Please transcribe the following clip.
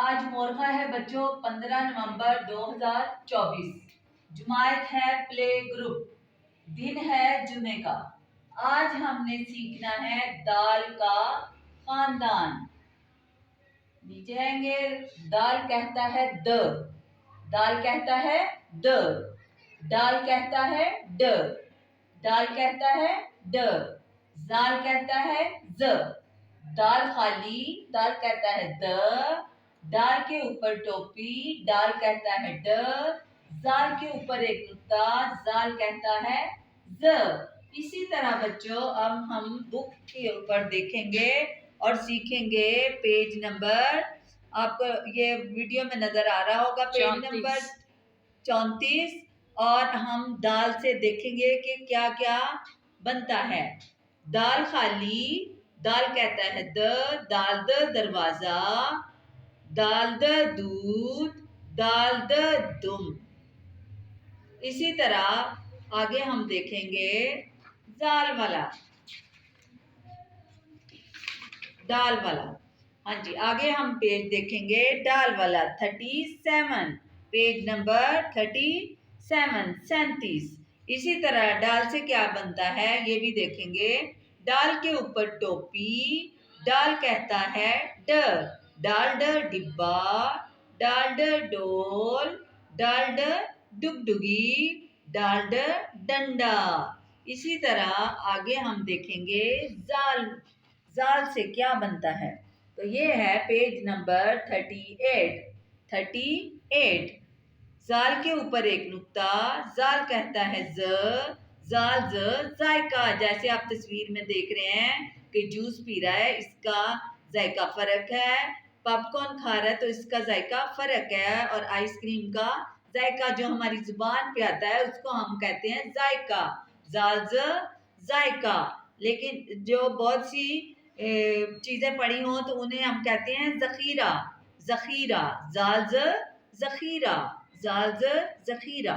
आज मोरखा है बच्चों 15 नवंबर 2024। जुमायत है प्ले ग्रुप। दिन है जुमे का। आज हमने सीखना है दाल का खानदान। नीचे आएंगे। दाल कहता है द। दाल कहता है द। दाल कहता है ड। दाल कहता है ड। जाल कहता है ज। दाल खाली। दाल कहता है द। दाल के ऊपर टोपी। दाल कहता है ड। जाल के ऊपर एक नुक्ता। जाल कहता है ज। इसी तरह बच्चों अब हम बुक के ऊपर देखेंगे और सीखेंगे पेज नंबर। आपको ये वीडियो में नजर आ रहा होगा पेज नंबर 34। और हम दाल से देखेंगे कि क्या क्या बनता है। दाल खाली। दाल कहता है द। दाल द दरवाजा। दाल द दूध। दाल द दुम। इसी तरह आगे हम देखेंगे दाल वाला। दाल वाला। हाँ जी, आगे हम पेज देखेंगे दाल वाला 37। Page number 37। इसी तरह दाल से क्या बनता है ये भी देखेंगे। दाल के ऊपर टोपी। दाल कहता है ड। डाल ड डिब्बा। डाल ड डोल। डाल ड डुगडुगी। डाल ड डंडा। इसी तरह आगे हम देखेंगे जाल। जाल से क्या बनता है तो ये है पेज नंबर 38। जाल के ऊपर एक नुक्ता। जाल कहता है ज। जाल ज जायका। जैसे आप तस्वीर में देख रहे हैं कि जूस पी रहा है, इसका जायका फर्क है। पॉपकॉर्न खा रहा है तो इसका जायका फर्क है। और आइसक्रीम का जायका जो हमारी जुबान पे आता है उसको हम कहते हैं जायका। जाल ज जायका। लेकिन जो बहुत सी चीजें पड़ी हों तो उन्हें हम कहते हैं जखीरा। जखीरा। जाल ज जखीरा। जाल ज जखीरा।